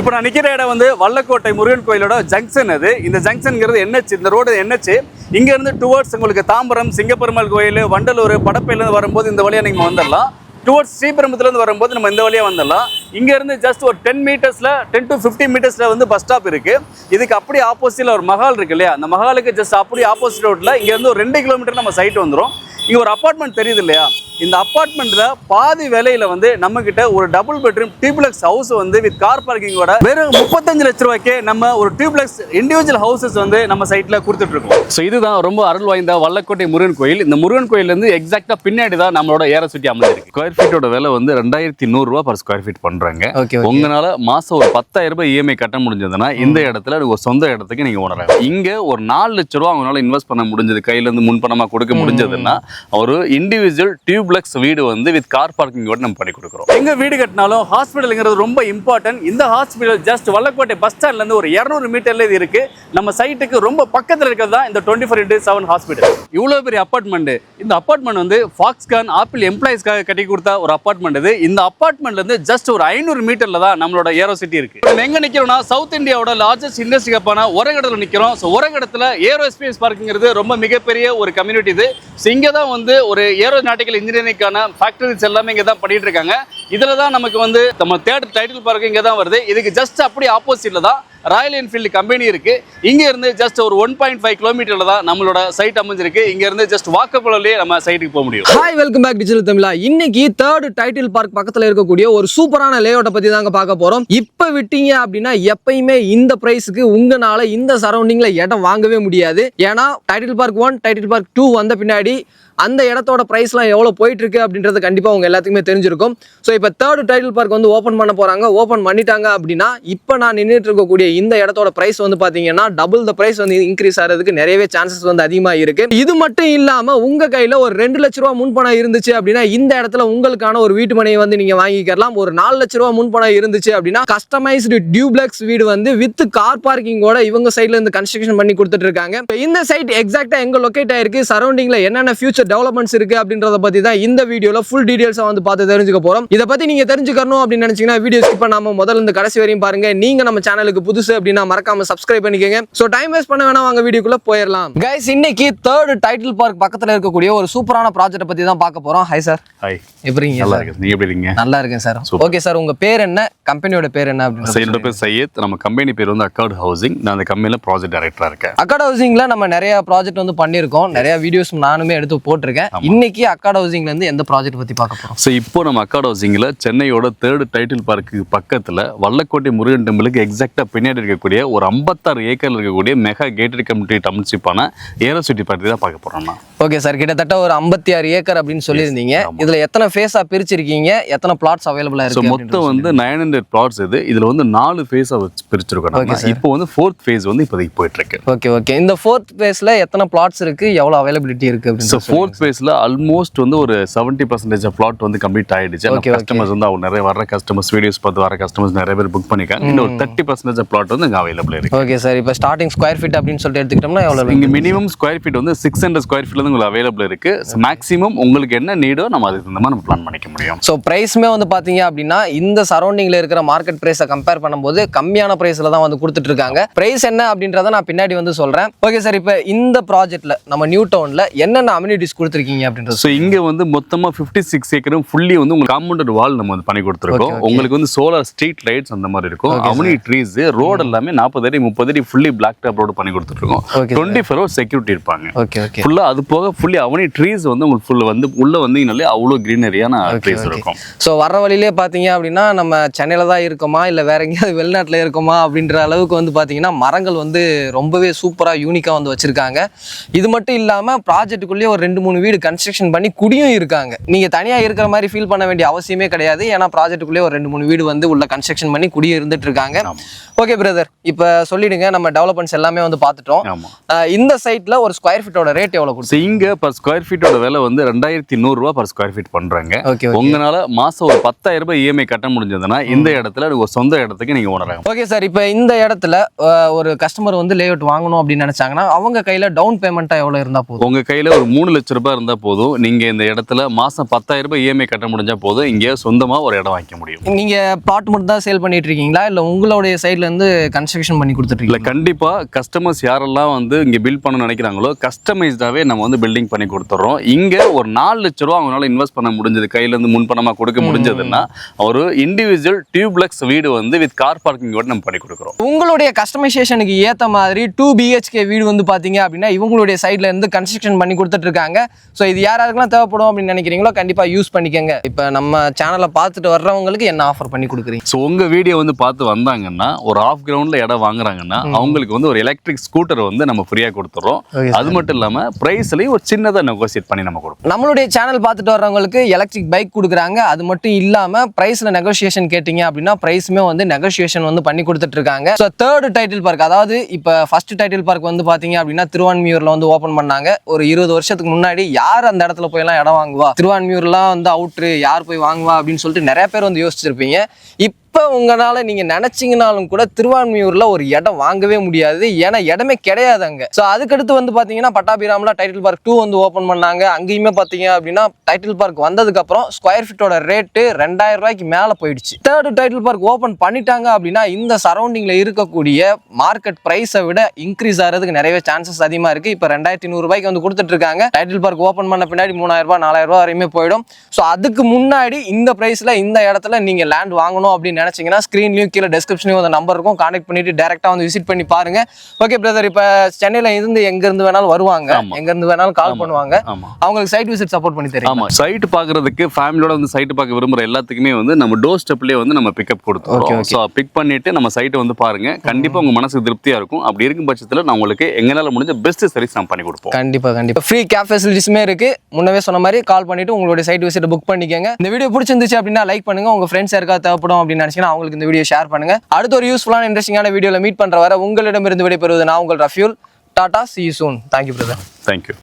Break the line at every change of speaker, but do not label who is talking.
இப்போ நான் நிற்கிற இடம் வந்து வல்லக்கோட்டை முருகன் கோயிலோட ஜங்ஷன். அது இந்த ஜங்ஷன்ங்கிறது என்ஹெச், இந்த ரோடு என்ஹெச். இங்கேருந்து டுவர்ட்ஸ் உங்களுக்கு தாம்பரம், சிங்கப்பெருமாள் கோயில், வண்டலூர், படப்பையிலேருந்து வரும்போது இந்த வழியாக நீங்கள் வந்துடலாம். டுவர்ட்ஸ் ஸ்ரீபெரும்புத்துலேருந்து வரும்போது நம்ம இந்த வழியாக வந்துடலாம். இங்கேருந்து ஜஸ்ட் ஒரு 10 மீட்டர்ஸில் 10 to 15 மீட்டர்ஸில் வந்து பஸ் ஸ்டாப் இருக்குது. இதுக்கு அப்படி ஆப்போசிட்டில் ஒரு மஹால் இருக்கு இல்லையா, அந்த மஹாலுக்கு ஜஸ்ட் அப்படி ஆப்போசிட் ரோட்டில் இங்கேருந்து ஒரு 2 கிலோமீட்டர் நம்ம சைட் வந்துடும். இங்கே ஒரு அப்பார்ட்மெண்ட் தெரியுது இல்லையா, இந்த அப்பார்ட்மெண்ட்டில் பாதி விலையில் வந்து நம்மக்கிட்ட ஒரு டபுள் பெட்ரூம் டியூப்ளெக்ஸ் ஹவுஸ் வந்து வித் கார் பார்க்கிங்கோட வெறும் 35 லட்ச ரூபாய்க்கு நம்ம ஒரு டியூப்ளெக்ஸ் இண்டிவிஜுவல் ஹவுசஸ் வந்து நம்ம சைட்டில் கொடுத்துட்ருக்கோம். ஸோ இதுதான் ரொம்ப அருள் வாய்ந்த வல்லக்கோட்டை முருகன் கோயில். இந்த முருகன் கோயிலேருந்து எக்ஸாக்டாக பின்னாடி தான் நம்மளோட ஏரசிட்டி அமைஞ்சிருக்கு. ஸ்கொயர் ஃபீட்டோட விலை வந்து 2100 ரூபா பர் ஸ்கொயர் ஃபீட் பண்ணுறாங்க. உங்களால் மாதம் ஒரு 10,000 ரூபாய் இஎம்ஐ கட்ட முடிஞ்சதுன்னா இந்த இடத்துல ஒரு சொந்த இடத்துக்கு நீங்கள் உணராங்க. இங்கே ஒரு 4 லட்ச ரூபா அவங்களால இன்வெஸ்ட் பண்ண முடிஞ்சது, கையிலேருந்து முன்பணமாக கொடுக்க முடிஞ்சதுன்னா ஒரு இண்டிவிஜுவல் டியூப்ளெக்ஸ் வீடு வந்து வித் கார் பார்க்கிங்கோட நம்ம பண்ணி கொடுக்குறோம். எங்க வீடு கட்டினாலும் ஹாஸ்பிட்டலுங்கிறது ரொம்ப இம்பார்ட்டன்ட். இந்த ஹாஸ்பிட்டல் ஜஸ்ட் வல்லக்கோட்டை பஸ் ஸ்டாண்ட்ல இருந்து ஒரு 200 மீட்டர்ல இது இருக்கு. நம்ம சைட்டுக்கு ரொம்ப பக்கத்துல இருக்கிறது தான் இந்த 24/7 ஹாஸ்பிட்டல். இவ்வளவு பெரிய அபார்ட்மெண்ட். இந்த அபார்ட்மெண்ட் வந்து ஃபாக்ஸ்கான் ஆப்பிள் எம்ப்ளாயிஸ்க்காக கட்டி கொடுத்த ஒரு அபார்ட்மெண்ட். இது இந்த அபார்ட்மெண்ட்ல இருந்து ஜஸ்ட் ஒரு 500 மீட்டர்ல தான் நம்மளோட ஏரோ சிட்டி இருக்கு. நம்ம எங்க நிக்கிறோம்னா சவுத் இந்தியாவோட லார்ஜஸ்ட் இண்டஸ்ட்ரி ஹப்பான ஒரகடத்துல நிக்கிறோம். ஸோ ஒரகடத்துல ஏரோ ஸ்பேஸ் பார்க்கிங்கிறது ரொம்ப மிகப்பெரிய ஒரு கம்யூனிட்டி. இது இங்க தான் வந்து ஒரு ஏரோநாட்டிக்கல் இன்ஜினியரிங்கான ஃபேக்டரிஸ் எல்லாமே இங்கே தான் பண்ணிட்டு இருக்காங்க. இதில் தான் நமக்கு வந்து நம்ம தேர்ட் டைட்டில் பார்க்க இங்கே தான் வருது. இதுக்கு ஜஸ்ட் அப்படி ஆப்போசிட்டில் தான் ராயல் என்ஃபீல்டு கம்பெனி இருக்கு. இங்க இருந்து ஜஸ்ட் ஒரு 1.5 கிலோமீட்டர்ல தான் நம்மளோட சைட் அமைஞ்சிருக்கு. இங்க இருந்து ஜஸ்ட் வாக்கபிள்லயே நம்ம சைட்டுக்கு போக முடியும்.
ஹாய், வெல்கம் பேக் டிஜிட்டல் தமிழா. இன்னைக்கு தேர்ட் டைட்டில் பார்க் பக்கத்துல இருக்கக்கூடிய ஒரு சூப்பரான லேஅவுட்டை பத்தி தாங்க பார்க்க போறோம். இப்ப விட்டீங்க அப்படின்னா எப்பயுமே இந்த பிரைஸ்க்கு உங்களால இந்த சரௌண்டிங்ல இடம் வாங்கவே முடியாது. ஏன்னா டைட்டில் பார்க் 1, டைட்டில் பார்க் 2 வந்த பின்னாடி அந்த இடத்தோட ப்ரைஸ்லாம் எவ்வளோ போயிட்டு இருக்கு அப்படின்றது கண்டிப்பாக உங்க எல்லாத்துக்குமே தெரிஞ்சிருக்கும். ஸோ இப்போ தேர்ட் டைட்டில் பார்க் வந்து ஓப்பன் பண்ண போறாங்க. ஓப்பன் பண்ணிட்டாங்க அப்படின்னா இப்போ நான் நின்றுட்டு இருக்கக்கூடிய இந்த இடத்தோட ப்ரைஸ் வந்து பார்த்தீங்கன்னா டபுள் த ப்ரைஸ் வந்து இன்க்ரீஸ் ஆகிறதுக்கு நிறையவே சான்சஸ் வந்து அதிகமாக இருக்கு. இது மட்டும் இல்லாமல் உங்க கையில் ஒரு 2 லட்ச ரூபா முன்பணம் இருந்துச்சு அப்படின்னா இந்த இடத்துல உங்களுக்கான ஒரு வீட்டு மனையை வந்து நீங்க வாங்கிக்கலாம். ஒரு 4 லட்ச ரூபா முன்பணம் இருந்துச்சு அப்படின்னா கஸ்டமைஸ்டு டியூப்ளெக்ஸ் வீடு வந்து வித் கார் பார்க்கிங்கோட இவங்க சைட்ல இருந்து கன்ஸ்ட்ரக்ஷன் பண்ணி கொடுத்துட்டு இருக்காங்க. இந்த சைட் எக்ஸாக்டா எங்க லொகேட் ஆயிருக்கு, சரௌண்டிங்ல என்னென்ன ஃபியூச்சர் டெவலப்மெண்ட்ஸ் இருக்கு அப்படின்றத பத்தி தான் இந்த வீடியோல ஃபுல் டீடைல்ஸா வந்து பார்த்து தெரிஞ்சுக்க போறோம். இத பத்தி நீங்க தெரிஞ்சுக்கணும் அப்படின்னு நினைச்சீங்கன்னா வீடியோ ஸ்கிப் பண்ணாம முதல்ல இருந்து கடைசி வரையும் பாருங்க. நீங்க நம்ம சேனலுக்கு புதுசு அப்படின்னா மறக்காம சப்ஸ்கிரைப் பண்ணிக்கங்க. சோ டைம் வேஸ்ட் பண்ண வேணாம், வாங்க வீடியோக்குள்ள போயிடலாம். கைஸ், இன்னைக்கு தேர்ட் டைட்டில் பார்க் பக்கத்துல இருக்கக்கூடிய ஒரு சூப்பரான ப்ராஜெக்ட் பத்தி தான் பார்க்க போறோம். Hi sir.
ஹாய்,
எப்படி இருக்கீங்க?
நல்லா இருக்கேன். நீங்க எப்படி இருக்கீங்க?
நல்லா இருக்கேன் சார். ஓகே சார், உங்க பேர் என்ன, கம்பெனியோட பேர் என்ன அப்படின்னு?
என்னோட பேர் சையத். நம்ம கம்பெனி பேர் வந்து அக்கார்ட் ஹவுசிங். நான் அந்த கம்பெனில ப்ராஜெக்ட் டைரக்டரா இருக்கேன்.
அக்கார்ட் ஹவுசிங்ல நம்ம நிறைய ப்ராஜெக்ட் வந்து பண்ணிருக்கோம், நிறைய வீடியோஸ் நானுமே எடுத்து போட்டிருக்கேன். இன்னைக்கு அக்கார்ட் ஹவுசிங்ல இருந்து எந்த ப்ராஜெக்ட் பத்தி பார்க்க போறோம்?
ஸோ இப்போ நம்ம அக்கார்ட் ஹவுசிங்ல சென்னையோட தேர்ட் டைட்டில் பார்க்கு பக்கத்துல வல்லக்கோட்டை முருகன் டெம்பிளுக்கு எக்ஸாக்டா பின்னாடி இருக்கக்கூடிய ஒரு 56 ஏக்கர்ல இருக்கக்கூடிய மெகா கேட்டட் கம்யூனிட்டி டவுன்ஷிப்பான ஏரோ சிட்டி பார்ட்டி தான் பார்க்க போறோம்.
ஓகே சார், கிட்டத்தட்ட ஒரு 56 ஏக்கர் அப்படின்னு சொல்லியிருந்தீங்க. இதுல எத்தனை ஃபேஸா பிரிச்சிருக்கீங்க, எத்தனை பிளாட்ஸ் அவைலபிளா இருக்கு?
மொத்தம் வந்து 900 பிளாட்ஸ். இதுல வந்து 4 ஃபேஸா பிரிச்சிருக்கோம். இப்போ வந்து 4th ஃபேஸ் வந்து இப்போதைக்கு போயிட்டு இருக்கு.
ஓகே ஓகே, இந்த 4th ஃபேஸ்ல எத்தனை பிளாட்ஸ் இருக்கு, எவ்வளவு அவைலபிலிட்டி இருக்கு அப்படின்னு?
4th ஃபேஸ்ல ஆல்மோஸ்ட் வந்து ஒரு 70% பிளாட் வந்து கம்ப்ளீட் ஆயிடுச்சு. கஸ்டமர்ஸ் வந்து அவங்க நிறைய வர கஸ்டமர்ஸ், வீடியோஸ் பார்த்து வர கஸ்டமர்ஸ் நிறைய பேர் புக் பண்ணிருக்காங்க. இன்னும் ஒரு 30% பிளாட் வந்து இங்க அவைலபிள் இருக்கு.
ஓகே சார், இப்போ ஸ்டார்டிங் ஸ்கொயர் ஃபீட் அப்படின்னு சொல்லிட்டு எடுத்துக்கிட்டோம்னா எவ்வளவு?
இங்க மினிமம் ஸ்கொயர் ஃபீட் வந்து 600 ஸ்கொயர் ஃபீட்ல இருந்து உங்களுக்கு அவைலபிள் இருக்கு. மேக்ஸிமம் உங்களுக்கு என்ன நீடோ நம்ம அதுக்கு தகுந்த மாதிரி நம்ம பிளான் பண்ணிக்க முடியும்.
ஸோ பிரைஸ்மே வந்து பாத்தீங்க அப்படின்னா இந்த சரௌண்டிங்ல இருக்கிற மார்க்கெட் பிரைஸை கம்பேர் பண்ணும்போது கம்மியான பிரைஸ்ல தான் வந்து கொடுத்துட்டு இருக்காங்க. பிரைஸ் என்ன அப்படின்றத நான் பின்னாடி வந்து சொல்றேன். ஓகே சார், இப்போ இந்த ப்ராஜெக்ட்ல நம்ம நியூ டவுன்ல என்னென்ன அம்யூனிட்டிஸ் கொடுத்துருக்கீங்க அப்படின்றது?
ஸோ இங்க வந்து மொத்தமா 56 ஏக்கரும் ஃபுல்லி வந்து உங்களுக்கு காம்பவுண்டட் வால் நம்ம வந்து பண்ணி கொடுத்துருக்கோம். உங்களுக்கு வந்து சோலார் ஸ்ட்ரீட் லைட்ஸ் அந்த மாதிரி இருக்கும். அம்யூனிட்டி ட்ரீஸ், ரோடு எல்லாமே 40 அடி 30 அடி ஃபுல்லி பிளாக் டாப் ரோடு பண்ணி கொடுத்துருக்கோம். 24 hours செக்யூரிட்டி இருப்பாங்க. ஃபுல்லா அது போக ஃபுல்லி அம்யூனிட்டி ட்ரீஸ் வந்து உங்களுக்கு ஃபுல் வந்து உள்ள வந்தீங்கனாலே அவ்வளோ கிரீனரியான ட்ரீஸ் இருக்கும்.
ஸோ வர வழியிலே பார்த்தீங்க அப்படின்னா நம்ம சென்னையில் தான் இருக்கோமா இல்லை வேற எங்கேயாவது வெளிநாட்டில் இருக்கோமா அப்படின்ற அளவுக்கு வந்து பார்த்தீங்கன்னா மரங்கள் வந்து ரொம்பவே சூப்பராக யூனிக்காக வந்து வச்சிருக்காங்க. இது மட்டும் இல்லாமல் ப்ராஜெக்ட்டுக்குள்ளேயே ஒரு 2-3 வீடு கன்ஸ்ட்ரக்ஷன் பண்ணி குடியும் இருக்காங்க. நீங்கள் தனியாக இருக்கிற மாதிரி ஃபீல் பண்ண வேண்டிய அவசியமே கிடையாது. ஏன்னா ப்ராஜெக்ட்டுக்குள்ளேயே ஒரு 2-3 வீடு வந்து உள்ள கன்ஸ்ட்ரக்ஷன் பண்ணி குடியும் இருந்துட்டு இருக்காங்க. ஓகே பிரதர், இப்போ சொல்லிடுங்க, நம்ம டெவலப்மெண்ட்ஸ் எல்லாமே வந்து பார்த்துட்டோம். இந்த சைட்ல ஒரு ஸ்கொயர் ஃபீட்டோட ரேட் எவ்வளவு கொடுத்து?
இங்க பர் ஸ்கொயர் ஃபீட்டோட விலை வந்து 2100 ரூபாய் பர் ஸ்கொயர் ஃபீட் பண்றாங்க. உங்களால மாசம் ஒரு 10,000 ரூபாய் இஎம்ஐ கட்ட முடிஞ்சதுன்னா இந்த இடத்துல ஒரு சொந்த இடத்துக்கு நீங்க உணராங்க.
ஓகே சார், இப்போ இந்த இடத்துல ஒரு கஸ்டமர் வந்து லேஅவுட் வாங்கணும் அப்படின்னு நினைச்சாங்கன்னா அவங்க கையில டவுன் பேமெண்ட்டா எவ்வளவு இருந்தா போதும்?
உங்க கையில ஒரு 3 லட்ச ரூபாய் இருந்தால் போதும், நீங்கள் இந்த இடத்துல மாதம் 10,000 ரூபாய் இஎம்ஐ கட்ட முடிஞ்சால் போதும், இங்கே சொந்தமாக ஒரு இடம் வாங்கிக்க முடியும்.
நீங்க பிளாட் மட்டும் தான் சேல் பண்ணிட்டு இருக்கீங்களா இல்ல உங்களுடைய சைடுல இருந்து கன்ஸ்ட்ரக்ஷன் பண்ணி கொடுத்துட்டு
இல்லை,
இருக்கீங்களா?
கண்டிப்பாக கஸ்டமர்ஸ் யாரெல்லாம் வந்து இங்கே பில்ட் பண்ணணும்னு நினைக்கிறாங்களோ கஸ்டமைஸ்டாகவே நம்ம வந்து பில்டிங் பண்ணி கொடுத்துட்றோம். இங்கே ஒரு 4 லட்ச ரூபா அவங்களால இன்வெஸ்ட் பண்ண முடிஞ்சது, கையிலேருந்து முன்பணமாக கொடுக்க முடிஞ்சதுன்னா ஒரு இண்டிவிஜுவல் டியூப்ளெக்ஸ் வீடு வந்து வித் கார் பார்க்கிங்கோட நம்ம பண்ணி கொடுக்குறோம்.
உங்களுடைய கஸ்டமைசேஷனுக்கு ஏற்ற மாதிரி 2 BHK வீடு வந்து பார்த்தீங்க அப்படின்னா இவங்களுடைய சைடில் இருந்து கன்ஸ்ட்ரக்ஷன் பண்ணி கொடுத்துட்டு இருக்காங்க. ஸோ இது யாருக்கெல்லாம் தேவைப்படும் அப்படின்னு நினைக்கிறீங்களோ கண்டிப்பாக யூஸ் பண்ணிக்கோங்க. இப்போ நம்ம சேனலை பார்த்துட்டு வர்றவங்களுக்கு என்ன ஆஃபர் பண்ணி கொடுக்குறீங்க?
ஸோ உங்கள் வீடியோ வந்து பார்த்து வந்தாங்கன்னா ஒரு ஆஃப் கிரவுண்டில் இடம் வாங்குறாங்கன்னா அவங்களுக்கு வந்து ஒரு எலக்ட்ரிக் ஸ்கூட்டர் வந்து நம்ம ஃப்ரீயாக கொடுத்துறோம். அது மட்டும் இல்லாமல் ப்ரைஸ்லையும் ஒரு சின்னதாக நெகோசியேட் பண்ணி நம்ம கொடுப்போம்.
நம்மளுடைய சேனல் பார்த்துட்டு வர்றவங்களுக்கு எலக்ட்ரிக் பைக் கொடுக்குறாங்க. அது மட்டும் இல்லாமல் ப்ரைஸில் நெகோசியேஷன் கேட்டிங்க அப்படின்னா ப்ரைஸுமே வந்து நெகோசியேஷன் வந்து பண்ணி கொடுத்துட்டு இருக்காங்க. ஸோ 3rd டைட்டில் பார்க், அதாவது இப்போ ஃபர்ஸ்ட் டைட்டில் பார்க் வந்து பார்த்தீங்க அப்படின்னா திருவான்மியூரில் வந்து ஓப்பன் பண்ணாங்க. ஒரு 20 வருஷத்துக்கு முன்னாடி யார் அந்த இடத்துல போயெல்லாம் இடம் வாங்குவா, திருவான்மியூர்லாம் வந்து அவுட்ரு, யார் போய் வாங்குவா அப்படின்னு சொல்லிட்டு நிறைய பேர் வந்து யோசிச்சிருப்பீங்க. இப்போ உங்களால் நீங்கள் நினச்சிங்கனாலும் கூட திருவான்மியூரில் ஒரு இடம் வாங்கவே முடியாது, ஏன்னா இடமே கிடையாது அங்கே. ஸோ அதுக்கடுத்து வந்து பார்த்தீங்கன்னா பட்டாபிராமில் டைட்டில் பார்க் 2 வந்து ஓப்பன் பண்ணாங்க. அங்கேயுமே பார்த்தீங்க அப்படின்னா டைட்டில் பார்க் வந்ததுக்கப்புறம் ஸ்கொயர் ஃபீட்டோட ரேட்டு 2000 ரூபாய்க்கு மேலே போயிடுச்சு. 3rd டைட்டில் பார்க் ஓப்பன் பண்ணிட்டாங்க அப்படின்னா இந்த சரௌண்டிங்கில் இருக்கக்கூடிய மார்க்கெட் ப்ரைஸை விட இன்க்ரீஸ் ஆகிறதுக்கு நிறையவே சான்சஸ் அதிகமாக இருக்குது. இப்போ 2100 ரூபாய்க்கு வந்து கொடுத்துட்டு இருக்காங்க. டைட்டில் பார்க் ஓப்பன் பண்ண பின்னாடி 3000 ரூபாய் 4000 ரூபாய் வரையுமே போயிடும். ஸோ அதுக்கு முன்னாடி இந்த ப்ரைஸில் இந்த இடத்துல நீங்கள் லேண்ட் வாங்கணும் அப்படின்னு நினைச்சீங்கன்னா ஸ்கிரீன்லயும் கீழே டிஸ்கிரிப்ஷன்லயும் அந்த நம்பர் இருக்கும், கான்டாக்ட் பண்ணிட்டு டைரக்டா வந்து விசிட் பண்ணி பாருங்க. ஓகே பிரதர், இப்ப சென்னையில இருந்து எங்க இருந்து வேணாலும் வருவாங்க, எங்க இருந்து வேணாலும் கால் பண்ணுவாங்க, அவங்களுக்கு சைட் விசிட் சப்போர்ட் பண்ணி தரீங்க?
ஆமா, சைட் பாக்குறதுக்கு ஃபேமிலியோட வந்து சைட் பார்க்க விரும்புற எல்லாத்துக்குமே வந்து நம்ம டோர் ஸ்டெப்லயே வந்து நம்ம பிக்கப் கொடுத்துருவோம். ஸோ பிக் பண்ணிட்டு நம்ம சைட்டை வந்து பாருங்க, கண்டிப்பா உங்க மனசுக்கு திருப்தியா இருக்கும். அப்படி இருக்கும் பட்சத்தில் நான் உங்களுக்கு எங்களால முடிஞ்ச பெஸ்ட் சர்வீஸ் நான் பண்ணி கொடுப்போம்.
கண்டிப்பா ஃப்ரீ கேப் ஃபெசிலிட்டிஸுமே இருக்கு. முன்னவே சொன்ன மாதிரி கால் பண்ணிட்டு உங்களுடைய சைட் விசிட் புக் பண்ணிக்கங்க. இந்த வீடியோ பிடிச்சிருந்துச்சு அப்படின்னா லைக் பண்ணுங்க, உங்க ஃப்ரெண்ட்ஸ் யாருக்காவது தேவைப்படும் அப்படின்னு நினைச்சீங்கன்னா அவங்களுக்கு இந்த வீடியோ ஷேர் பண்ணுங்க. அடுத்த ஒரு யூஸ்ஃபுல்லான இன்ட்ரெஸ்டிங்கான வீடியோல மீட் பண்ற வரை உங்களிடமிருந்து விடைபெறுவது நான் உங்கள் Rafiul. Tata, see you soon. Thank you brother.
Thank you.